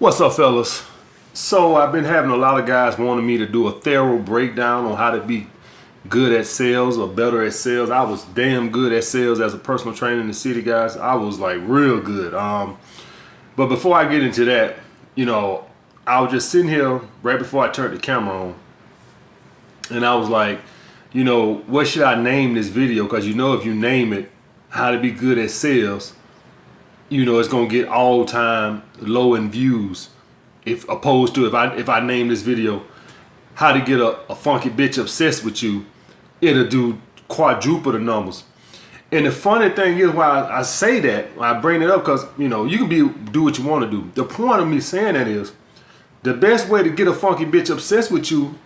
What's up, fellas? So I've been having a lot of guys wanting me to do a thorough breakdown on how to be good at sales or better at sales. I was damn good at sales as a personal trainer in the city, guys. I was like real good. But before I get into that, I was just sitting here right before I turned the camera on, and I was like, what should I name this video? Because if you name it how to be good at sales, it's gonna get all time low in views. If opposed to if I name this video how to get a funky bitch obsessed with you, it'll do quadruple the numbers. And the funny thing is why I say that, I bring it up, because you can do what you want to do. The point of me saying that is the best way to get a funky bitch obsessed with you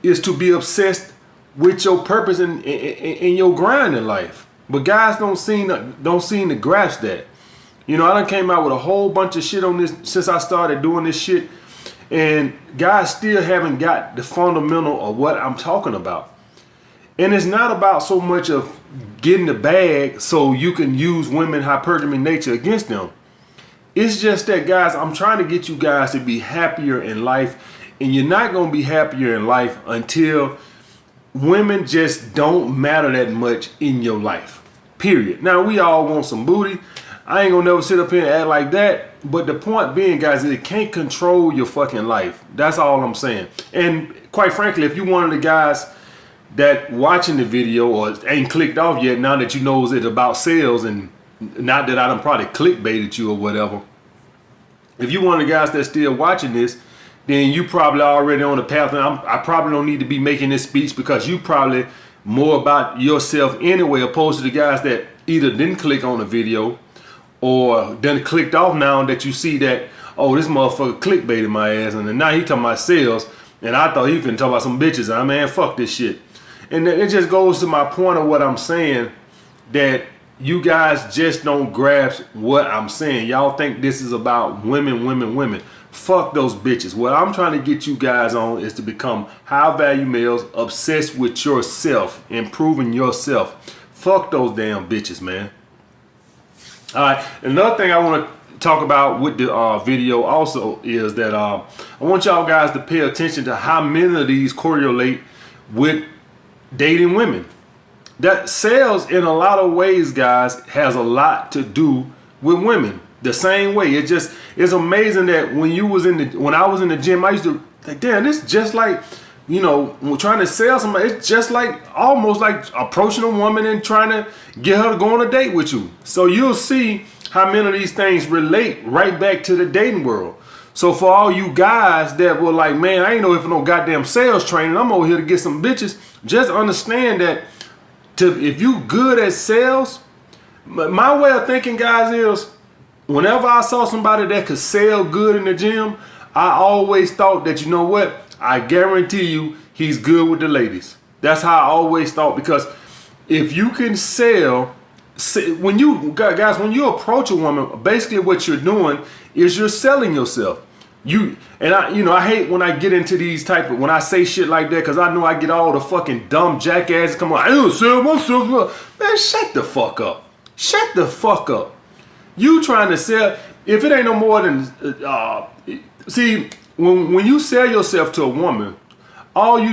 is to be obsessed with your purpose in your grind in life. But guys don't seem to grasp that. I done came out with a whole bunch of shit on this since I started doing this shit, and guys still haven't got the fundamental of what I'm talking about. And it's not about so much of getting the bag so you can use women hypergamy nature against them. It's just that, guys, I'm trying to get you guys to be happier in life, and you're not going to be happier in life until women just don't matter that much in your life, period. Now, we all want some booty. I ain't gonna never sit up here and act like that. But the point being, guys, is it can't control your fucking life. That's all I'm saying. And quite frankly, if you're one of the guys that watching the video or ain't clicked off yet, now that you know it's about sales, and not that I done probably clickbaited you or whatever, if you're one of the guys that's still watching this, then you probably already on the path. And I probably don't need to be making this speech, because you probably more about yourself anyway, opposed to the guys that either didn't click on the video or then clicked off now that you see that, oh, this motherfucker clickbaited my ass, and then now he talking about sales, and I thought he finna talk about some bitches. Man, fuck this shit. And it just goes to my point of what I'm saying, that you guys just don't grasp what I'm saying. Y'all think this is about women. Fuck those bitches. What I'm trying to get you guys on is to become high value males, obsessed with yourself, improving yourself. Fuck those damn bitches, man. All right, another thing I want to talk about with the video also is that I want y'all guys to pay attention to how many of these correlate with dating women. That sales, in a lot of ways, guys, has a lot to do with women. The same way, it's amazing that when I was in the gym, I used to like, damn, this is just like, when trying to sell somebody, it's just like almost like approaching a woman and trying to get her to go on a date with you. So you'll see how many of these things relate right back to the dating world. So for all you guys that were like, man, I ain't know if no goddamn sales training, I'm over here to get some bitches, just understand that if you good at sales, my way of thinking, guys, is whenever I saw somebody that could sell good in the gym, I always thought that, you know what? I guarantee you he's good with the ladies. That's how I always thought, because if you can sell, when you approach a woman, basically what you're doing is you're selling yourself. I hate when I get into these when I say shit like that, because I know I get all the fucking dumb jackasses come on. I don't sell myself. Man, shut the fuck up. Shut the fuck up. You trying to sell, if it ain't no more than see, when you sell yourself to a woman, all you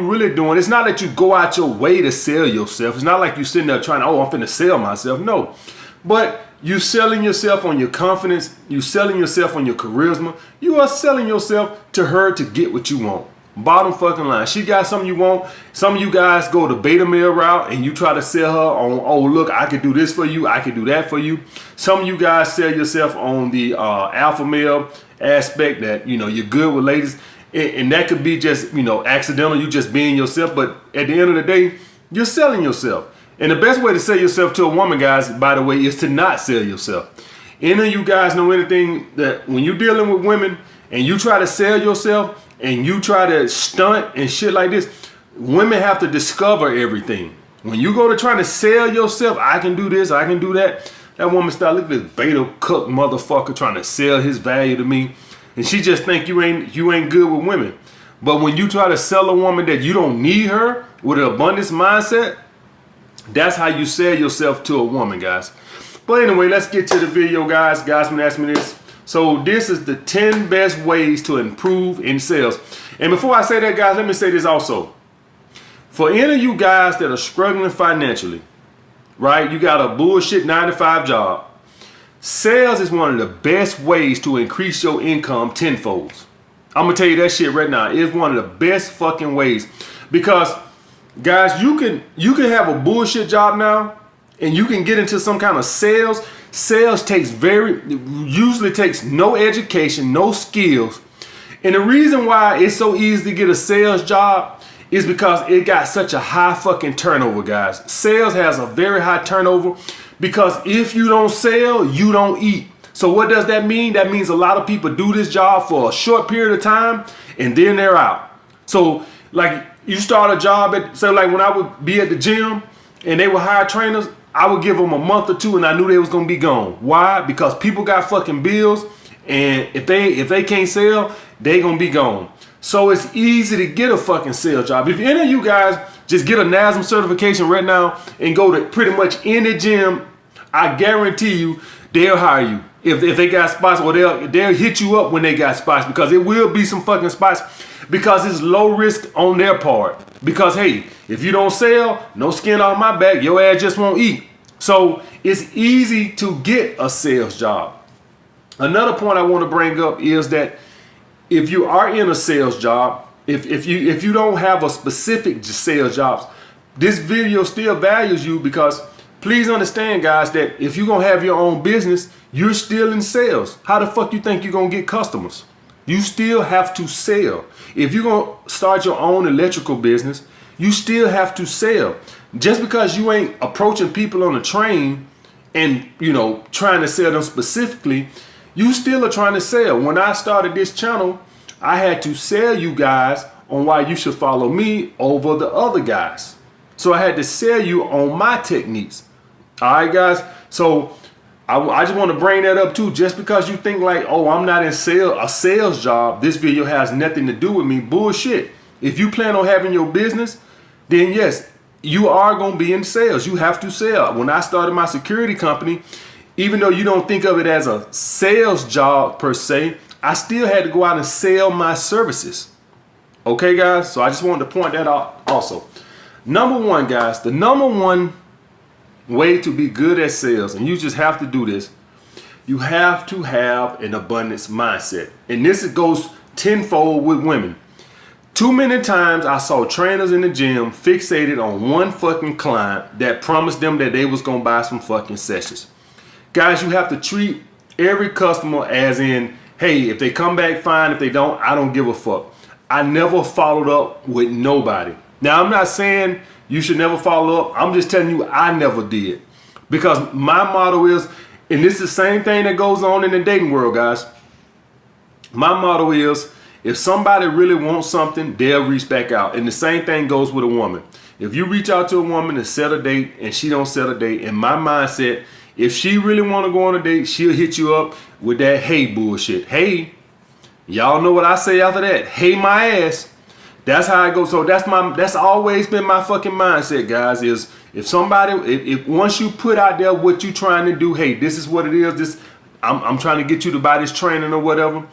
really doing, it's not that you go out your way to sell yourself. It's not like you sitting there trying to, I'm finna sell myself. No. But you selling yourself on your confidence. You selling yourself on your charisma. You are selling yourself to her to get what you want. Bottom fucking line. She got something you want. Some of you guys go the beta male route and you try to sell her on, oh, look, I can do this for you. I can do that for you. Some of you guys sell yourself on the alpha male aspect, that, you're good with ladies. And that could be just, accidental, you just being yourself. But at the end of the day, you're selling yourself. And the best way to sell yourself to a woman, guys, by the way, is to not sell yourself. Any of you guys know anything that when you're dealing with women and you try to sell yourself and you try to stunt and shit like this, women have to discover everything. When you go to trying to sell yourself, I can do this, I can do that, that woman start looking at this beta cook motherfucker trying to sell his value to me. And she just think you ain't good with women. But when you try to sell a woman that you don't need her with an abundance mindset, that's how you sell yourself to a woman, guys. But anyway, let's get to the video, guys. Guys been asking me this. So this is the 10 best ways to improve in sales. And before I say that, guys, let me say this also. For any of you guys that are struggling financially, right? You got a bullshit 9-to-5 job. Sales is one of the best ways to increase your income tenfold. I'm gonna tell you that shit right now. It's one of the best fucking ways. Because guys, you can have a bullshit job now and you can get into some kind of sales. Sales usually takes no education, no skills. And the reason why it's so easy to get a sales job is because it got such a high fucking turnover, guys. Sales has a very high turnover because if you don't sell, you don't eat. So what does that mean? That means a lot of people do this job for a short period of time and then they're out. So like you start a job like when I would be at the gym and they would hire trainers, I would give them a month or two and I knew they was gonna be gone. Why? Because people got fucking bills, and if they can't sell, they gonna be gone. So it's easy to get a fucking sales job. If any of you guys just get a NASM certification right now and go to pretty much any gym, I guarantee you they'll hire you. If they got spots, or they'll hit you up when they got spots, because it will be some fucking spots, because it's low risk on their part. Because hey, if you don't sell, no skin off my back, your ass just won't eat. So it's easy to get a sales job. Another point I want to bring up is that if you are in a sales job, if you don't have a specific sales jobs, this video still values you, because please understand, guys, that if you're gonna have your own business, you're still in sales. How the fuck you think you're gonna get customers? You still have to sell. If you're gonna start your own electrical business, you still have to sell. Just because you ain't approaching people on a train and trying to sell them specifically, you still are trying to sell. When I started this channel, I had to sell you guys on why you should follow me over the other guys. So I had to sell you on my techniques. All right, guys. So I just want to bring that up too. Just because you think like, oh, I'm not in a sales job, this video has nothing to do with me. Bullshit. If you plan on having your business, then yes, you are going to be in sales. You have to sell. When I started my security company, even though you don't think of it as a sales job per se, I still had to go out and sell my services. Okay, guys? So I just wanted to point that out also. Number one, guys, the number one way to be good at sales, and you just have to do this, you have to have an abundance mindset. And this goes tenfold with women. Too many times I saw trainers in the gym fixated on one fucking client that promised them that they was going to buy some fucking sessions. Guys, you have to treat every customer as in, hey, if they come back, fine. If they don't, I don't give a fuck. I never followed up with nobody. Now, I'm not saying you should never follow up. I'm just telling you I never did. Because my motto is, and this is the same thing that goes on in the dating world, guys. My motto is, if somebody really wants something, they'll reach back out. And the same thing goes with a woman. If you reach out to a woman to set a date and she don't set a date, in my mindset, if she really want to go on a date, she'll hit you up with that hey bullshit. Hey, y'all know what I say after that. Hey my ass. That's how I go. So that's always been my fucking mindset, guys, is if once you put out there what you trying to do, hey, this is what it is. I'm trying to get you to buy this training or whatever.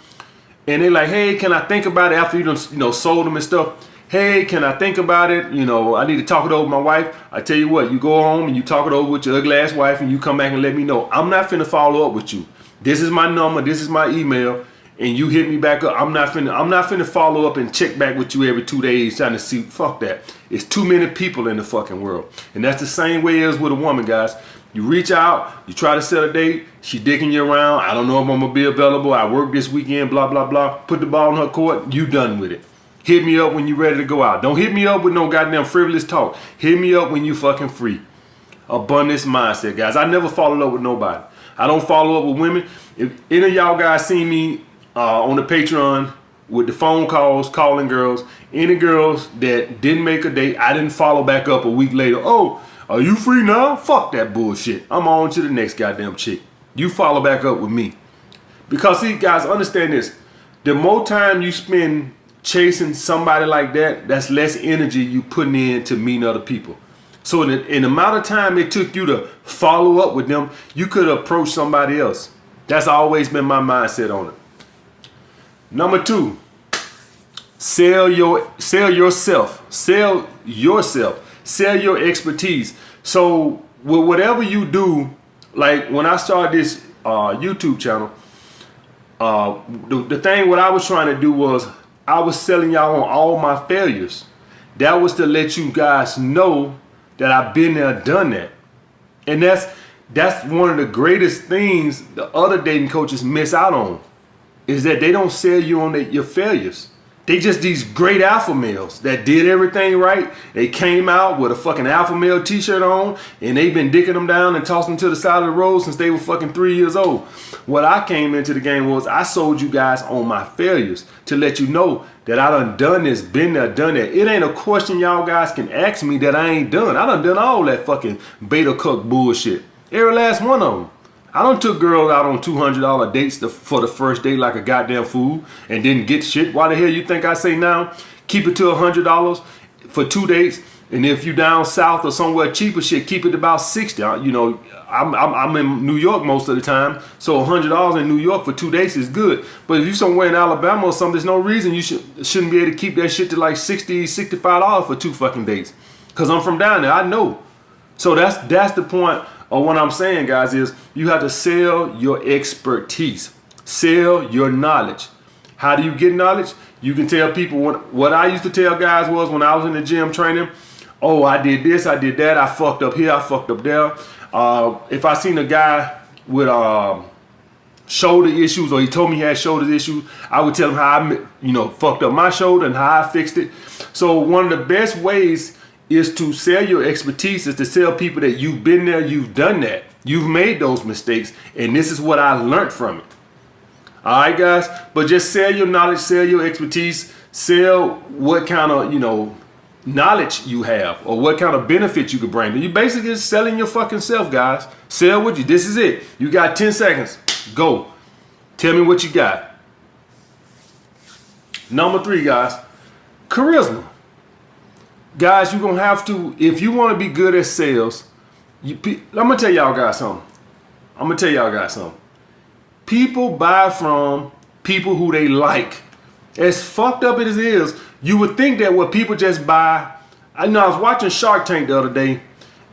And they're like, hey, can I think about it after you done, sold them and stuff? Hey, can I think about it? I need to talk it over with my wife. I tell you what, you go home and you talk it over with your ugly ass wife and you come back and let me know. I'm not finna follow up with you. This is my number. This is my email. And you hit me back up. I'm not finna follow up and check back with you every 2 days trying to see. Fuck that. It's too many people in the fucking world. And that's the same way as with a woman, guys. You reach out, you try to set a date, she dicking you around. I don't know if I'm gonna be available. I work this weekend, blah, blah, blah. Put the ball in her court, you done with it. Hit me up when you ready to go out. Don't hit me up with no goddamn frivolous talk. Hit me up when you fucking free. Abundance mindset, guys. I never follow up with nobody. I don't follow up with women. If any of y'all guys see me on the Patreon with the phone calls, calling girls, any girls that didn't make a date, I didn't follow back up a week later. Oh, are you free now? Fuck that bullshit. I'm on to the next goddamn chick. You follow back up with me. Because see, guys, understand this. The more time you spend chasing somebody like that, that's less energy you putting in to meet other people. So in the amount of time it took you to follow up with them, you could approach somebody else. That's always been my mindset on it. Number 2, sell yourself. Sell yourself. Sell your expertise. So with whatever you do, like when I started this YouTube channel, the thing what I was trying to do was I was selling y'all on all my failures. That was to let you guys know that I've been there, done that. And that's one of the greatest things the other dating coaches miss out on, is that they don't sell you on your failures. They just these great alpha males that did everything right. They came out with a fucking alpha male t-shirt on, and they've been dicking them down and tossing them to the side of the road since they were fucking 3 years old. What I came into the game was I sold you guys on my failures to let you know that I done this, been there, done that. It ain't a question y'all guys can ask me that I ain't done. I done all that fucking beta cuck bullshit. Every last one of them. I done took girls out on $200 dates for the first date like a goddamn fool and didn't get shit. Why the hell you think I say now? Keep it to $100 for 2 dates, and if you down south or somewhere cheaper, shit, keep it about 60. You know, I'm in New York most of the time, so $100 in New York for 2 dates is good. But if you somewhere in Alabama or something, there's no reason you shouldn't be able to keep that shit to like $60, $65 for 2 fucking dates. Cause I'm from down there, I know. So that's the point. Or what I'm saying, guys, is you have to sell your expertise. Sell your knowledge. How do you get knowledge? You can tell people what I used to tell guys was when I was in the gym training, oh, I did this, I did that, I fucked up here, I fucked up there. If I seen a guy with shoulder issues, or he told me he had shoulder issues, I would tell him how I fucked up my shoulder and how I fixed it. So one of the best ways is to sell your expertise, is to tell people that you've been there, you've done that, you've made those mistakes, and this is what I learned from it. All right, guys, but just sell your knowledge, sell your expertise, sell what kind of knowledge you have or what kind of benefit you could bring. You basically just selling your fucking self, guys. Sell what you. This is it. You got 10 seconds. Go. Tell me what you got. Number 3, guys, charisma. Guys, you're going to have to, if you want to be good at sales, I'm going to tell y'all guys something. People buy from people who they like. As fucked up as it is, you would think that what people just buy. I was watching Shark Tank the other day,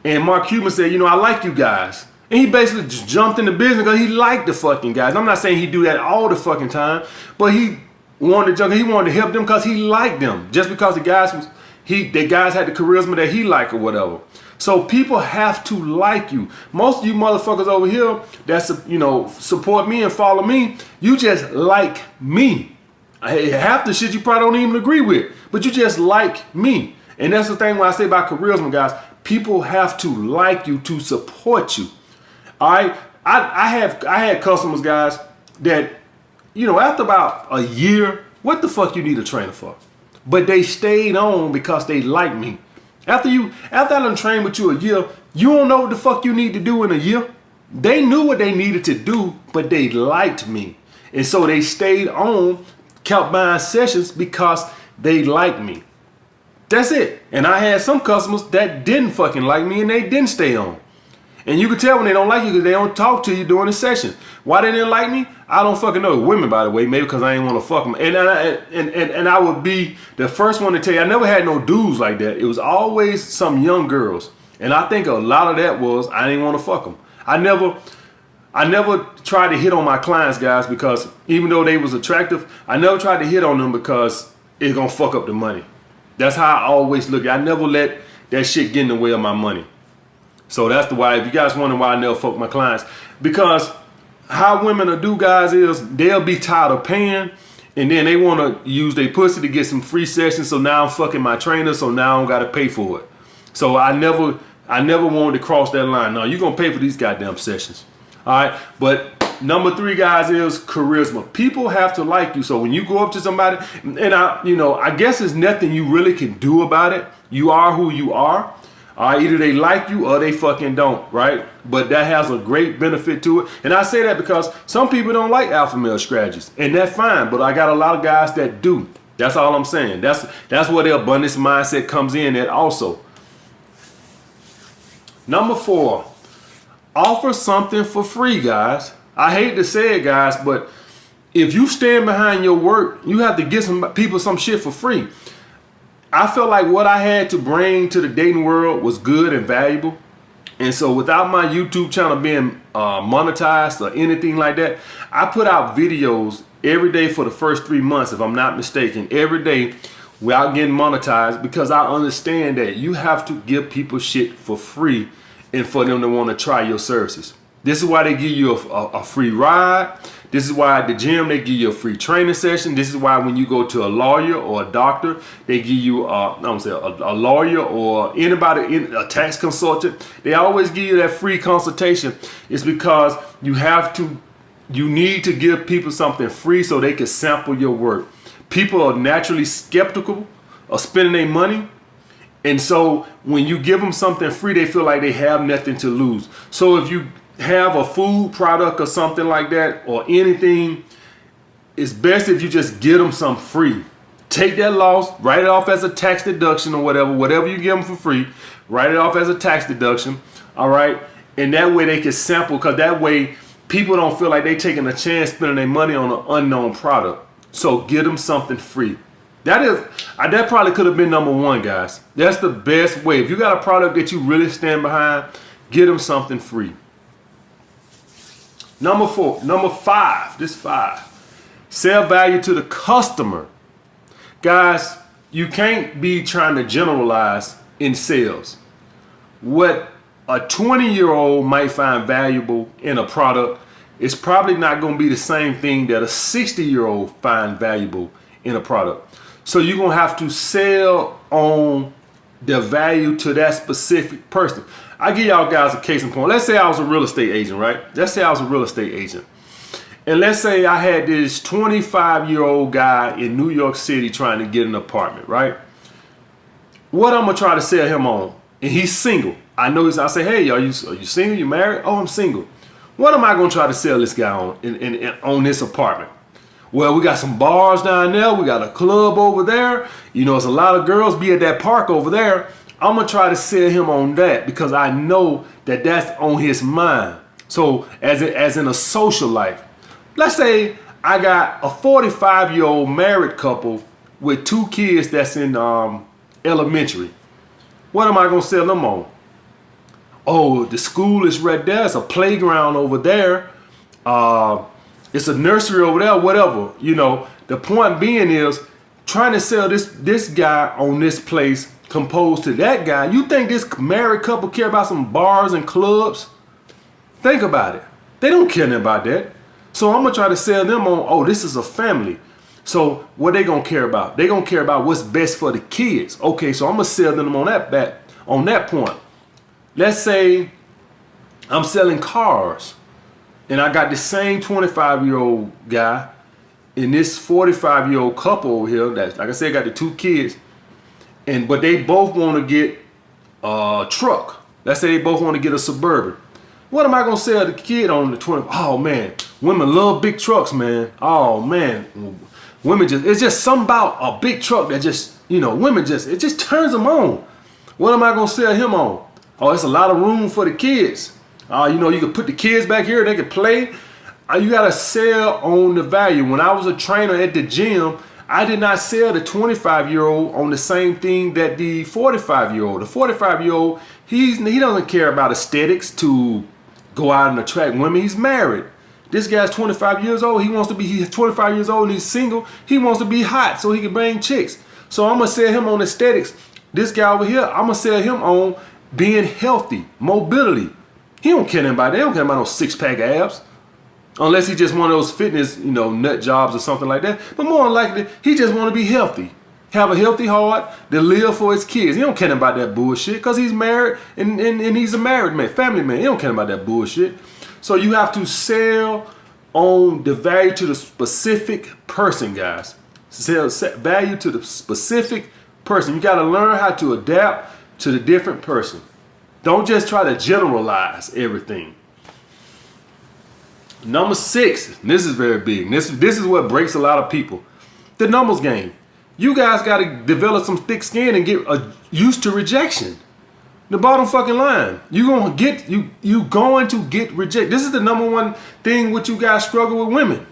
and Mark Cuban said, I like you guys. And he basically just jumped into business because he liked the fucking guys. I'm not saying he do that all the fucking time, but he wanted to help them because he liked them. Just because the guys had the charisma that he liked or whatever. So people have to like you. Most of you motherfuckers over here that's support me and follow me, you just like me. Half the shit you probably don't even agree with, but you just like me. And that's the thing when I say about charisma, guys. People have to like you to support you. All right, I had customers, guys, that after about a year, what the fuck you need a trainer for? But they stayed on because they like me. After I done trained with you a year, you don't know what the fuck you need to do in a year. They knew what they needed to do, but they liked me. And so they stayed on, kept buying sessions because they liked me. That's it. And I had some customers that didn't fucking like me and they didn't stay on. And you can tell when they don't like you because they don't talk to you during the session. Why they didn't like me? I don't fucking know. Women, by the way, maybe because I ain't want to fuck them. And I would be the first one to tell you, I never had no dudes like that. It was always some young girls. And I think a lot of that was I didn't want to fuck them. I never tried to hit on my clients, guys, because even though they was attractive, I never tried to hit on them because it's going to fuck up the money. That's how I always look. I never let that shit get in the way of my money. So that's the why, if you guys wondering why I never fuck my clients, because how women will do, guys, is they'll be tired of paying and then they want to use their pussy to get some free sessions. So now I'm fucking my trainer, so now I don't got to pay for it. So I never wanted to cross that line. No, you're going to pay for these goddamn sessions. All right. But number 3, guys, is charisma. People have to like you. So when you go up to somebody, and I guess there's nothing you really can do about it. You are who you are. Either they like you or they fucking don't, right? But that has a great benefit to it. And I say that because some people don't like alpha male strategies, and that's fine. But I got a lot of guys that do. That's all I'm saying. That's where the abundance mindset comes in at also. Number 4, offer something for free, guys. I hate to say it, guys, but if you stand behind your work, you have to give some people some shit for free. I felt like what I had to bring to the dating world was good and valuable. And so without my YouTube channel being monetized or anything like that, I put out videos every day for the first 3 months, if I'm not mistaken, every day without getting monetized, because I understand that you have to give people shit for free and for them to want to try your services. This is why they give you a free ride. This is why at the gym they give you a free training session. This is why when you go to a lawyer or a doctor, they give you a lawyer or anybody, a tax consultant. They always give you that free consultation. It's because you need to give people something free so they can sample your work. People are naturally skeptical of spending their money. And so when you give them something free, they feel like they have nothing to lose. So if you have a food product or something like that or anything, it's best if you just get them some free. Take that loss, write it off as a tax deduction or whatever you give them for free, write it off as a tax deduction, all right? And that way they can sample, because that way people don't feel like they taking a chance spending their money on an unknown product. So get them something free. That probably could have been number one, guys. That's the best way. If you got a product that you really stand behind, get them something free. Number five, sell value to the customer. Guys, you can't be trying to generalize in sales. What a 20-year-old might find valuable in a product is probably not going to be the same thing that a 60-year-old find valuable in a product. So you're going to have to sell on the value to that specific person. I give y'all guys a case in point. Let's say I was a real estate agent, right? Let's say I was a real estate agent. And let's say I had this 25-year-old guy in New York City trying to get an apartment, right? What I'm going to try to sell him on? And he's single. I know I say, hey, are you single? You married? Oh, I'm single. What am I going to try to sell this guy on on this apartment? Well, we got some bars down there. We got a club over there. You know, it's a lot of girls be at that park over there. I'm going to try to sell him on that because I know that that's on his mind. So as in a social life, let's say I got a 45-year-old married couple with 2 kids that's in elementary. What am I going to sell them on? Oh, the school is right there. It's a playground over there. It's a nursery over there, whatever. You know, the point being is trying to sell this guy on this place composed to that guy. You think this married couple care about some bars and clubs? Think about it. They don't care about that. So I'm going to try to sell them on, oh, this is a family. So what they going to care about? They going to care about what's best for the kids. Okay, so I'm going to sell them on that point. Let's say I'm selling cars and I got the same 25-year-old guy and this 45-year-old couple over here that, like I said, got the 2 kids, but they both want to get a truck. Let's say they both want to get a Suburban. What am I going to sell the kid on the 20? Oh, man, women love big trucks, man. Oh, man, women it's just something about a big truck that just, you know, it just turns them on. What am I going to sell him on? Oh, it's a lot of room for the kids. You know, you can put the kids back here, they can play. You got to sell on the value. When I was a trainer at the gym, I did not sell the 25-year-old on the same thing that the 45-year-old. The 45-year-old, he doesn't care about aesthetics to go out and attract women. He's married. This guy's 25 years old. He's 25 years old and he's single. He wants to be hot so he can bring chicks. So I'm going to sell him on aesthetics. This guy over here, I'm going to sell him on being healthy, mobility. He don't care about that. They don't care about no 6-pack abs. Unless he just one of those fitness, you know, nut jobs or something like that. But more than likely, he just want to be healthy. Have a healthy heart to live for his kids. He don't care about that bullshit because he's married and he's a married man, family man. He don't care about that bullshit. So you have to sell on the value to the specific person, guys. Sell value to the specific person. You got to learn how to adapt to the different person. Don't just try to generalize everything. Number 6, this is very big. This is what breaks a lot of people. The numbers game. You guys got to develop some thick skin and get used to rejection. The bottom fucking line. You going to get rejected. This is the number one thing with you guys struggle with women.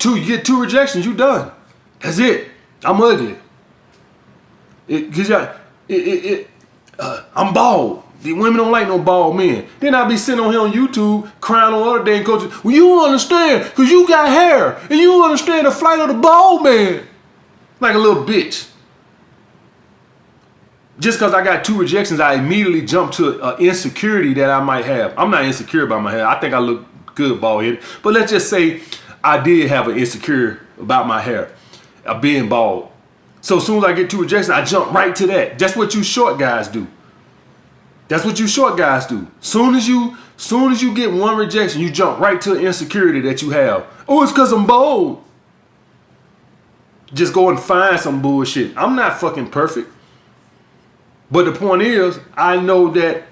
You get 2 rejections, you done. That's it. I'm ugly. I'm bald. The women don't like no bald men. Then I be sitting on here on YouTube crying on other damn coaches. Well, you don't understand because you got hair and you don't understand the flight of the bald man. Like a little bitch. Just because I got 2 rejections, I immediately jump to an insecurity that I might have. I'm not insecure about my hair. I think I look good bald headed. But let's just say I did have an insecure about my hair, being bald. So as soon as I get 2 rejections, I jump right to that. That's what you short guys do. That's what you short guys do. Soon as you get 1 rejection, you jump right to the insecurity that you have. Oh, it's because I'm bald. Just go and find some bullshit. I'm not fucking perfect. But the point is, I know that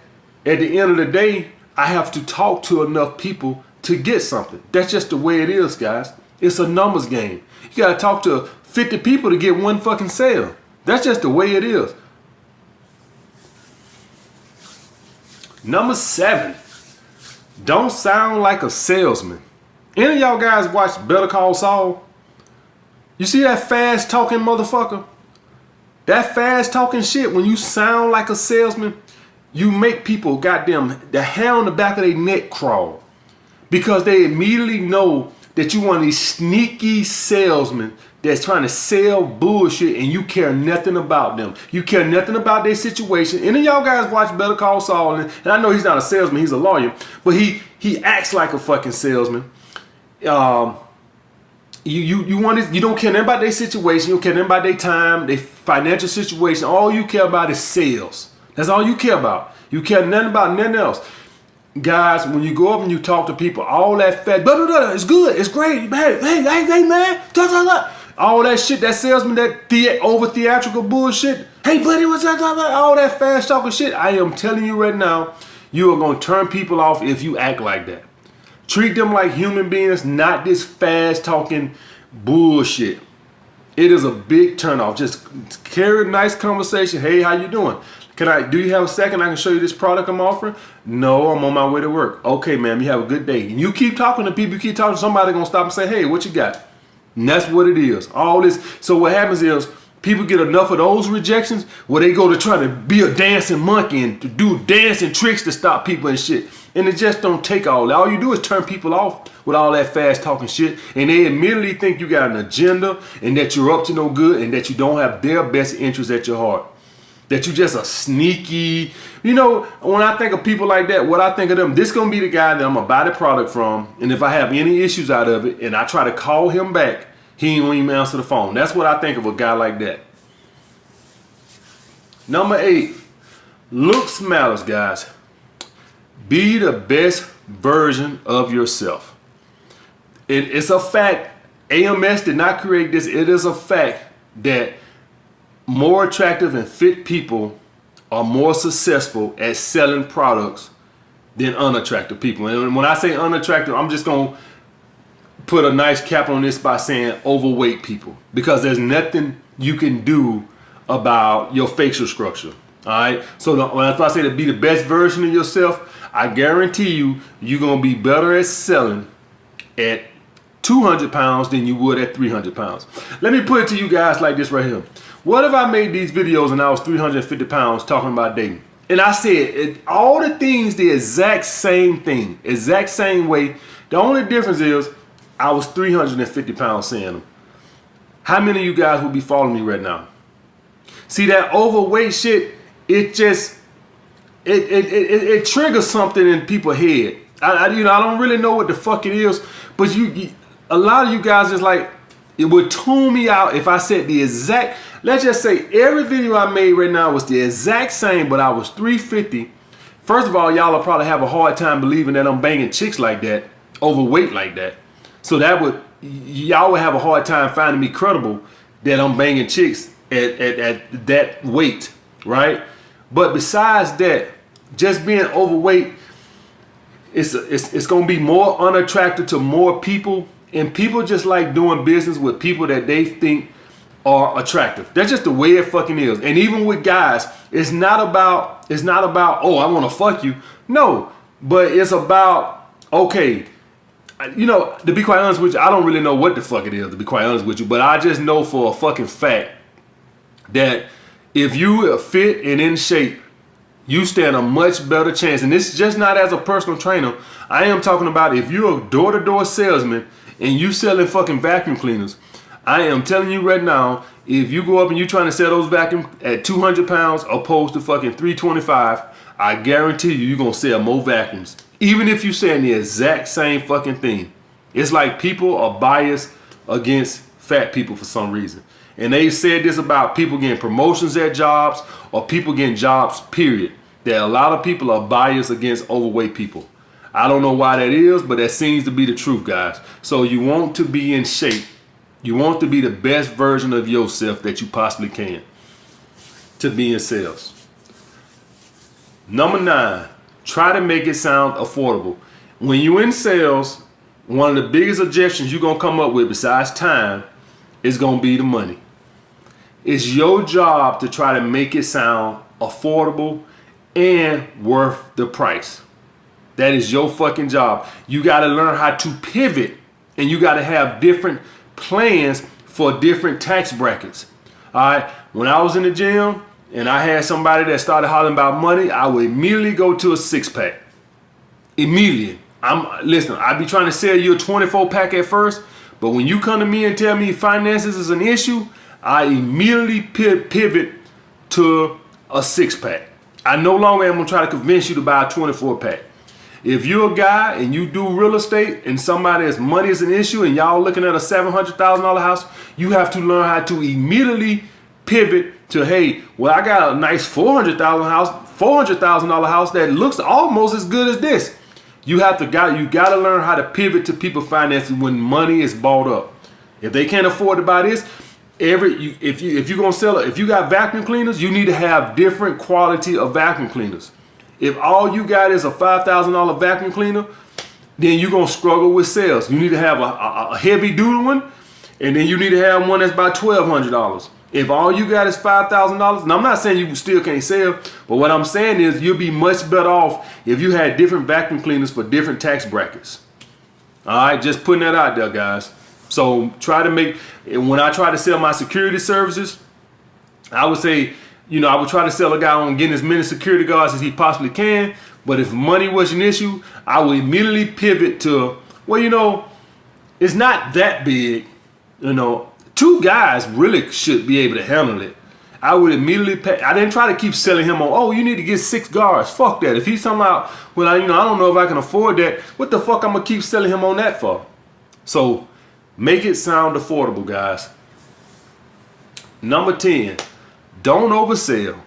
at the end of the day, I have to talk to enough people to get something. That's just the way it is, guys. It's a numbers game. You gotta talk to 50 people to get 1 fucking sale. That's just the way it is. Number 7, don't sound like a salesman. Any of y'all guys watch Better Call Saul? You see that fast talking motherfucker? That fast talking shit, when you sound like a salesman, you make people goddamn the hair on the back of their neck crawl. Because they immediately know that you one of these sneaky salesmen that's trying to sell bullshit and you care nothing about them. You care nothing about their situation. Any of y'all guys watch Better Call Saul, and I know he's not a salesman, he's a lawyer, but he acts like a fucking salesman. You don't care nothing about their situation, you don't care nothing about their time, their financial situation. All you care about is sales. That's all you care about. You care nothing about nothing else. Guys, when you go up and you talk to people, all that fat, blah, blah, blah, it's good, it's great, hey, man, blah, blah, blah. All that shit, that salesman, that over theatrical bullshit. Hey, buddy, what's that? All that fast talking shit. I am telling you right now, you are going to turn people off if you act like that. Treat them like human beings, not this fast talking bullshit. It is a big turnoff. Just carry a nice conversation. Hey, how you doing? Do you have a second? I can show you this product I'm offering. No, I'm on my way to work. Okay, ma'am, you have a good day. And you keep talking to people, you keep talking to somebody gonna stop and say, hey, what you got? And that's what it is. All this. So what happens is people get enough of those rejections where they go to try to be a dancing monkey and to do dancing tricks to stop people and shit. And it just don't take all that. All you do is turn people off with all that fast talking shit. And they immediately think you got an agenda and that you're up to no good and that you don't have their best interests at your heart. That you just a sneaky, when I think of people like that, what I think of them, this gonna be the guy that I'm gonna buy the product from, and if I have any issues out of it and I try to call him back, he ain't gonna even answer the phone. That's what I think of a guy like that. Number 8, looks matters, guys. Be the best version of yourself. It's a fact. AMS did not create this. It is a fact that more attractive and fit people are more successful at selling products than unattractive people. And when I say unattractive, I'm just going to put a nice cap on this by saying overweight people, because there's nothing you can do about your facial structure. All right. So when I say to be the best version of yourself, I guarantee you're going to be better at selling at 200 pounds than you would at 300 pounds. Let me put it to you guys like this right here. What if I made these videos and I was 350 pounds talking about dating? And I said all the things, the exact same thing, exact same way. The only difference is I was 350 pounds saying them. How many of you guys would be following me right now? See, that overweight shit, it triggers something in people's head. I don't really know what the fuck it is, but a lot of you guys is like, it would tune me out if I said the exact, let's just say every video I made right now was the exact same, but I was 350. First of all, y'all will probably have a hard time believing that I'm banging chicks like that, overweight like that. So y'all would have a hard time finding me credible that I'm banging chicks at that weight, right? But besides that, just being overweight, it's gonna be more unattractive to more people. And people just like doing business with people that they think are attractive. That's just the way it fucking is. And even with guys, it's not about about, oh, I want to fuck you. No, but it's about, okay, you know, to be quite honest with you, I don't really know what the fuck it is, to be quite honest with you, but I just know for a fucking fact that if you are fit and in shape, you stand a much better chance. And this is just not as a personal trainer. I am talking about if you're a door-to-door salesman and you selling fucking vacuum cleaners. I am telling you right now, if you go up and you trying to sell those vacuum at 200 pounds opposed to fucking 325, I guarantee you're going to sell more vacuums. Even if you're saying the exact same fucking thing. It's like people are biased against fat people for some reason. And they said this about people getting promotions at jobs or people getting jobs, period. That a lot of people are biased against overweight people. I don't know why that is, but that seems to be the truth, guys. So you want to be in shape. You want to be the best version of yourself that you possibly can to be in sales. Number 9, try to make it sound affordable. When you're in sales, one of the biggest objections you're going to come up with besides time is going to be the money. It's your job to try to make it sound affordable and worth the price. That is your fucking job. You got to learn how to pivot, and you got to have different plans for different tax brackets. All right. When I was in the gym and I had somebody that started hollering about money, I would immediately go to a 6-pack. Immediately. Listen, I'd be trying to sell you a 24-pack at first, but when you come to me and tell me finances is an issue, I immediately pivot to a 6-pack. I no longer am going to try to convince you to buy a 24-pack. If you're a guy and you do real estate and somebody's money is an issue and y'all looking at a $700,000 house, you have to learn how to immediately pivot to, hey, well, I got a nice $400,000 house that looks almost as good as this. You got to learn how to pivot to people finances when money is bought up. If they can't afford to buy this, if you're gonna sell it, if you got vacuum cleaners, you need to have different quality of vacuum cleaners. If all you got is a $5,000 vacuum cleaner, then you're going to struggle with sales. You need to have a heavy duty one, and then you need to have one that's about $1,200. If all you got is $5,000, and I'm not saying you still can't sell, but what I'm saying is you'll be much better off if you had different vacuum cleaners for different tax brackets. All right, just putting that out there, guys. So try to make, when I try to sell my security services, I would say, you know, I would try to sell a guy on getting as many security guards as he possibly can. But if money was an issue, I would immediately pivot to, well, you know, it's not that big. You know, 2 guys really should be able to handle it. I would immediately pay. I didn't try to keep selling him on, oh, you need to get 6 guards. Fuck that. If he's somehow, well, I don't know if I can afford that. What the fuck I'm going to keep selling him on that for? So make it sound affordable, guys. Number 10. Don't oversell.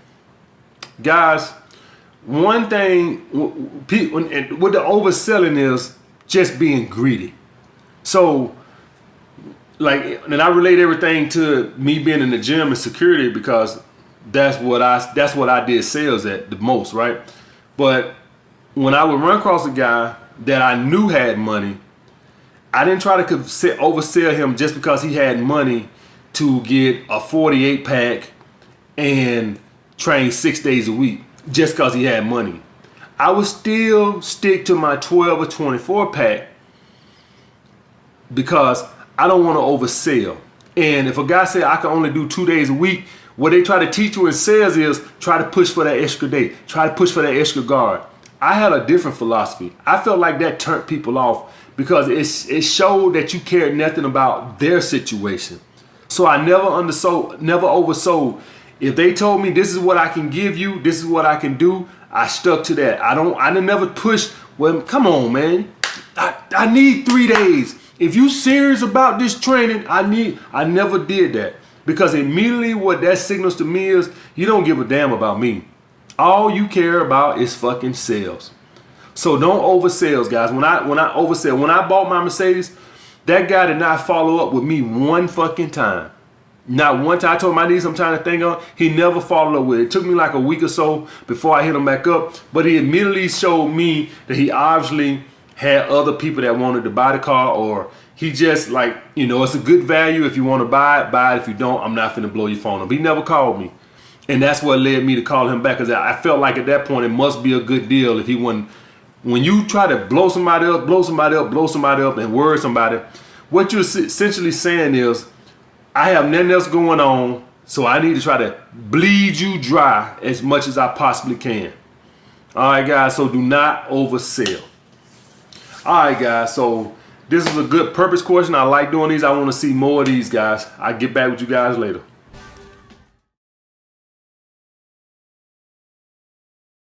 Guys, one thing with the overselling is just being greedy. So, like, and I relate everything to me being in the gym and security because that's what I did sales at the most, right? But when I would run across a guy that I knew had money, I didn't try to oversell him just because he had money to get a 48-pack and train 6 days a week just because he had money. I would still stick to my 12 or 24 pack because I don't want to oversell. And if a guy said I can only do 2 days a week, what they try to teach you in sales is try to push for that extra day, try to push for that extra guard. I had a different philosophy. I felt like that turned people off because it showed that you cared nothing about their situation. So I never oversold. If they told me this is what I can give you, this is what I can do, I stuck to that. I never pushed, well, come on, man. I need 3 days. If you serious about this training, I never did that. Because immediately what that signals to me is you don't give a damn about me. All you care about is fucking sales. So don't oversell, guys. When I oversell, when I bought my Mercedes, that guy did not follow up with me one fucking time. Not one time. I told him I need some time to think on. He never followed up with it. It took me like a week or so before I hit him back up. But he immediately showed me that he obviously had other people that wanted to buy the car, or he just like, you know, it's a good value. If you want to buy it, buy it. If you don't, I'm not finna blow your phone up. He never called me. And that's what led me to call him back, because I felt like at that point it must be a good deal if he wouldn't. When you try to blow somebody up, and worry somebody, what you're essentially saying is, I have nothing else going on, so I need to try to bleed you dry as much as I possibly can. All right, guys, so do not oversell. All right, guys, so this is a good purpose question. I like doing these. I want to see more of these, guys. I'll get back with you guys later.